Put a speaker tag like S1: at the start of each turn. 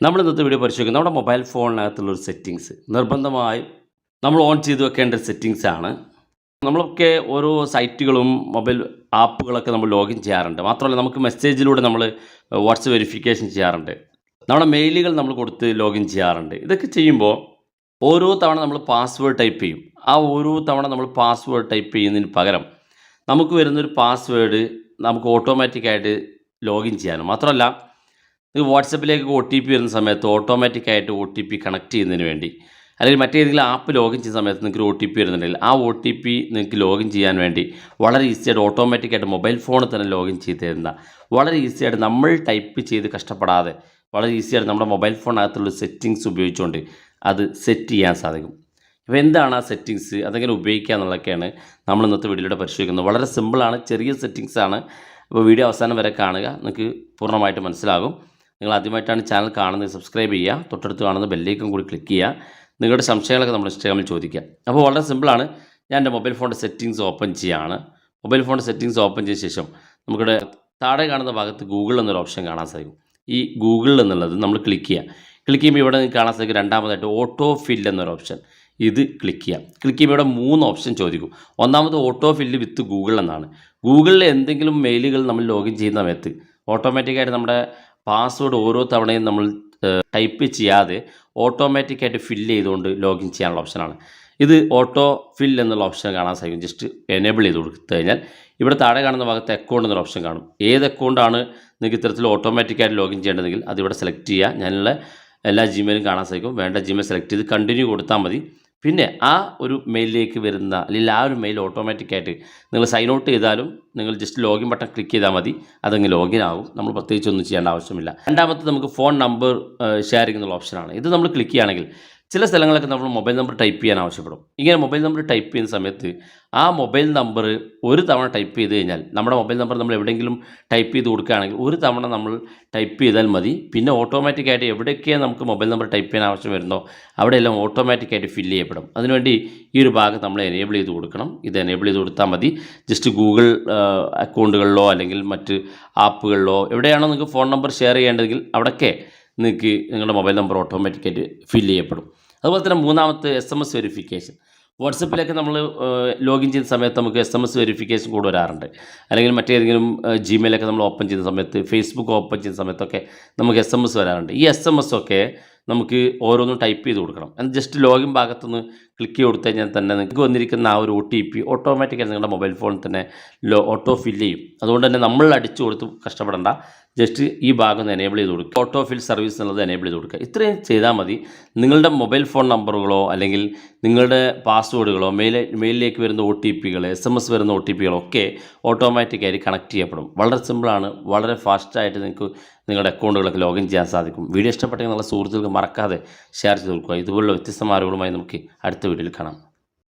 S1: നമ്മൾ ഇന്നത്തെ വീഡിയോ പരിശോധിക്കുന്നത് നമ്മുടെ മൊബൈൽ ഫോണിനകത്തുള്ളൊരു സെറ്റിങ്സ് നിർബന്ധമായും നമ്മൾ ഓൺ ചെയ്ത് വെക്കേണ്ട സെറ്റിങ്സ് ആണ്. നമ്മളൊക്കെ ഓരോ സൈറ്റുകളും മൊബൈൽ ആപ്പുകളൊക്കെ നമ്മൾ ലോഗിൻ ചെയ്യാറുണ്ട്. മാത്രമല്ല നമുക്ക് മെസ്സേജിലൂടെ നമ്മൾ വാട്സപ്പ് വെരിഫിക്കേഷൻ ചെയ്യാറുണ്ട്. നമ്മുടെ മെയിലുകൾ നമ്മൾ കൊടുത്ത് ലോഗിൻ ചെയ്യാറുണ്ട്. ഇതൊക്കെ ചെയ്യുമ്പോൾ ഓരോ തവണ നമ്മൾ പാസ്വേഡ് ടൈപ്പ് ചെയ്യും. ആ ഓരോ തവണ നമ്മൾ പാസ്വേഡ് ടൈപ്പ് ചെയ്യുന്നതിന് പകരം നമുക്ക് വരുന്നൊരു പാസ്വേഡ് നമുക്ക് ഓട്ടോമാറ്റിക്കായിട്ട് ലോഗിൻ ചെയ്യാനും മാത്രമല്ല നിങ്ങൾക്ക് വാട്സപ്പിലേക്ക് OTP വരുന്ന സമയത്ത് ഓട്ടോമാറ്റിക്കായിട്ട് OTP കണക്ട് ചെയ്യുന്നതിന് വേണ്ടി അല്ലെങ്കിൽ മറ്റേതെങ്കിലും ആപ്പ് ലോഗിൻ ചെയ്യുന്ന സമയത്ത് നിങ്ങൾക്ക് OTP വരുന്നുണ്ടെങ്കിൽ ആ OTP നിങ്ങൾക്ക് ലോഗിൻ ചെയ്യാൻ വേണ്ടി വളരെ ഈസിയായിട്ട് ഓട്ടോമാറ്റിക്കായിട്ട് മൊബൈൽ ഫോണിൽ തന്നെ ലോഗിൻ ചെയ്ത് തരുന്ന വളരെ ഈസിയായിട്ട് നമ്മൾ ടൈപ്പ് ചെയ്ത് കഷ്ടപ്പെടാതെ വളരെ ഈസിയായിട്ട് നമ്മുടെ മൊബൈൽ ഫോണിനകത്തുള്ള സെറ്റിങ്സ് ഉപയോഗിച്ചുകൊണ്ട് അത് സെറ്റ് ചെയ്യാൻ സാധിക്കും. അപ്പോൾ എന്താണ് ആ സെറ്റിങ്സ്, അതെങ്ങനെ ഉപയോഗിക്കുക എന്നുള്ളതൊക്കെയാണ് നമ്മൾ ഇന്നത്തെ വീഡിയോയിലൂടെ പരിശോധിക്കുന്നത്. വളരെ സിമ്പിളാണ്, ചെറിയ സെറ്റിങ്സാണ്. അപ്പോൾ വീഡിയോ അവസാനം വരെ കാണുക, നിങ്ങൾക്ക് പൂർണ്ണമായിട്ട് മനസ്സിലാകും. നിങ്ങൾ ആദ്യമായിട്ടാണ് ചാനൽ കാണുന്നത് സബ്സ്ക്രൈബ് ചെയ്യുക, തൊട്ടടുത്ത് കാണുന്ന ബെല്ലേക്കും കൂടി ക്ലിക്ക് ചെയ്യുക. നിങ്ങളുടെ സംശയങ്ങളൊക്കെ നമ്മൾ ഇൻസ്റ്റാഗ്രാമിൽ ചോദിക്കുക. അപ്പോൾ വളരെ സിമ്പിളാണ്. ഞാൻ എൻ്റെ മൊബൈൽ ഫോണിൻ്റെ സെറ്റിങ്സ് ഓപ്പൺ ചെയ്യുകയാണ്. മൊബൈൽ ഫോണിൻ്റെ സെറ്റിങ്സ് ഓപ്പൺ ചെയ്ത ശേഷം നമുക്കിവിടെ താഴെ കാണുന്ന ഭാഗത്ത് ഗൂഗിൾ എന്നൊരു ഓപ്ഷൻ കാണാൻ സാധിക്കും. ഈ ഗൂഗിൾ എന്നുള്ളത് നമ്മൾ ക്ലിക്ക് ചെയ്യുക. ക്ലിക്ക് ചെയ്യുമ്പോൾ ഇവിടെ നിങ്ങൾക്ക് കാണാൻ സാധിക്കും രണ്ടാമതായിട്ട് ഓട്ടോ ഫിൽ എന്നൊരു ഓപ്ഷൻ. ഇത് ക്ലിക്ക് ചെയ്യാം. ക്ലിക്ക് ചെയ്യുമ്പോൾ ഇവിടെ 3 ഓപ്ഷൻ ചോദിക്കും. ഒന്നാമത് ഓട്ടോ ഫില്ല് വിത്ത് ഗൂഗിൾ എന്നാണ്. ഗൂഗിളിൽ എന്തെങ്കിലും മെയിലുകൾ നമ്മൾ ലോഗിൻ ചെയ്യുന്ന സമയത്ത് ഓട്ടോമാറ്റിക്കായിട്ട് നമ്മുടെ പാസ്വേഡ് ഓരോ തവണയും നമ്മൾ ടൈപ്പ് ചെയ്യാതെ ഓട്ടോമാറ്റിക്കായിട്ട് ഫില്ല് ചെയ്തുകൊണ്ട് ലോഗിൻ ചെയ്യാനുള്ള ഓപ്ഷനാണ്. ഇത് ഓട്ടോ ഫിൽ എന്നുള്ള ഓപ്ഷൻ കാണാൻ സാധിക്കും. ജസ്റ്റ് എനേബിൾ ചെയ്ത് കൊടുത്തു കഴിഞ്ഞാൽ ഇവിടെ താഴെ കാണുന്ന ഭാഗത്ത് അക്കൗണ്ട് എന്നൊരു ഓപ്ഷൻ കാണും. ഏത് അക്കൗണ്ടാണ് നിങ്ങൾക്ക് ഇത്തരത്തിൽ ഓട്ടോമാറ്റിക്കായിട്ട് ലോഗിൻ ചെയ്യേണ്ടതെങ്കിൽ അതിവിടെ സെലക്ട് ചെയ്യുക. ഞാനുള്ള എല്ലാ ജിമെയിലും കാണാൻ സാധിക്കും. വേണ്ട ജിമെയിൽ സെലക്ട് ചെയ്ത് കണ്ടിന്യൂ കൊടുത്താൽ മതി. പിന്നെ ആ ഒരു മെയിലിലേക്ക് വരുന്ന അല്ലെങ്കിൽ ആ ഒരു മെയിൽ ഓട്ടോമാറ്റിക്കായിട്ട് നിങ്ങൾ സൈൻ ഔട്ട് ചെയ്താലും നിങ്ങൾ ജസ്റ്റ് ലോഗിൻ ബട്ടൺ ക്ലിക്ക് ചെയ്താൽ മതി, അതങ്ങ് ലോഗിൻ ആകും. നമ്മൾ പ്രത്യേകിച്ച് ഒന്നും ചെയ്യേണ്ട ആവശ്യമില്ല. രണ്ടാമത്തെ നമുക്ക് ഫോൺ നമ്പർ ഷെയറിംഗ് എന്നുള്ള ഓപ്ഷനാണ്. ഇത് നമ്മൾ ക്ലിക്ക് ചെയ്യുകയാണെങ്കിൽ ചില സ്ഥലങ്ങളൊക്കെ നമ്മൾ മൊബൈൽ നമ്പർ ടൈപ്പ് ചെയ്യാൻ ആവശ്യപ്പെടും. ഇങ്ങനെ മൊബൈൽ നമ്പർ ടൈപ്പ് ചെയ്യുന്ന സമയത്ത് ആ മൊബൈൽ നമ്പർ ഒരു തവണ ടൈപ്പ് ചെയ്ത് കഴിഞ്ഞാൽ നമ്മുടെ മൊബൈൽ നമ്പർ നമ്മൾ എവിടെയെങ്കിലും ടൈപ്പ് ചെയ്ത് കൊടുക്കുകയാണെങ്കിൽ ഒരു തവണ നമ്മൾ ടൈപ്പ് ചെയ്താൽ മതി. പിന്നെ ഓട്ടോമാറ്റിക്കായിട്ട് എവിടെയൊക്കെ നമുക്ക് മൊബൈൽ നമ്പർ ടൈപ്പ് ചെയ്യാൻ ആവശ്യം വരുന്നോ അവിടെയെല്ലാം ഓട്ടോമാറ്റിക്കായിട്ട് ഫില്ല് ചെയ്യപ്പെടും. അതിനുവേണ്ടി ഈ ഒരു ഭാഗം നമ്മൾ എനേബിൾ ചെയ്ത് കൊടുക്കണം. ഇത് എനേബിൾ ചെയ്ത് കൊടുത്താൽ മതി. ജസ്റ്റ് ഗൂഗിൾ അക്കൗണ്ടുകളിലോ അല്ലെങ്കിൽ മറ്റ് ആപ്പുകളിലോ എവിടെയാണോ നിങ്ങൾക്ക് ഫോൺ നമ്പർ ഷെയർ ചെയ്യേണ്ടതെങ്കിൽ അവിടെയൊക്കെ നിങ്ങൾക്ക് നിങ്ങളുടെ മൊബൈൽ നമ്പർ ഓട്ടോമാറ്റിക്കായിട്ട് ഫില്ല് ചെയ്യപ്പെടും. അതുപോലെ തന്നെ മൂന്നാമത്തെ SMS വെരിഫിക്കേഷൻ. വാട്സപ്പിലൊക്കെ നമ്മൾ ലോഗിൻ ചെയ്യുന്ന സമയത്ത് നമുക്ക് SMS വെരിഫിക്കേഷൻ കൂടെ വരാറുണ്ട്. അല്ലെങ്കിൽ മറ്റേതെങ്കിലും ജിമെയിലൊക്കെ നമ്മൾ ഓപ്പൺ ചെയ്യുന്ന സമയത്ത് ഫേസ്ബുക്ക് ഓപ്പൺ ചെയ്യുന്ന സമയത്തൊക്കെ നമുക്ക് SMS വരാറുണ്ട്. ഈ SMS ഒക്കെ നമുക്ക് ഓരോന്നും ടൈപ്പ് ചെയ്ത് കൊടുക്കണം. എന്നിട്ട് ജസ്റ്റ് ലോഗിൻ ഭാഗത്തുനിന്ന് ക്ലിക്ക് ചെയ്ത് കൊടുത്തു കഴിഞ്ഞാൽ തന്നെ നിങ്ങൾക്ക് വന്നിരിക്കുന്ന ആ ഒരു OTP ഓട്ടോമാറ്റിക്കായി നിങ്ങളുടെ മൊബൈൽ ഫോണിൽ തന്നെ ഓട്ടോ ഫില്ല് ചെയ്യും. അതുകൊണ്ട് തന്നെ നമ്മൾ അടിച്ചു കൊടുത്ത് കഷ്ടപ്പെടേണ്ട. ജസ്റ്റ് ഈ ഭാഗം എനേബിൾ ചെയ്ത് കൊടുക്കുക. ഓട്ടോ ഫിൽ സർവീസ് എന്നുള്ളത് എനേബിൾ ചെയ്ത് കൊടുക്കുക. ഇത്രയും ചെയ്താൽ മതി. നിങ്ങളുടെ മൊബൈൽ ഫോൺ നമ്പറുകളോ അല്ലെങ്കിൽ നിങ്ങളുടെ പാസ്വേഡുകളോ മെയിലിലേക്ക് വരുന്ന OTPകൾ SMS വരുന്ന OTPകളൊക്കെ ഓട്ടോമാറ്റിക്കായി കണക്ട് ചെയ്യപ്പെടും. വളരെ സിമ്പിളാണ്. വളരെ ഫാസ്റ്റായിട്ട് നിങ്ങൾക്ക് നിങ്ങളുടെ അക്കൗണ്ടുകളൊക്കെ ലോഗിൻ ചെയ്യാൻ സാധിക്കും. വീഡിയോ ഇഷ്ടപ്പെട്ടെങ്കിൽ നിങ്ങളുടെ സുഹൃത്തുക്കൾക്ക് മറക്കാതെ ഷെയർ ചെയ്ത് കൊടുക്കുക. ഇതുപോലുള്ള വ്യത്യസ്തമായ അറിവുകളുമായി നമുക്ക് അടുത്ത വീഡിയോയിൽ കാണാം.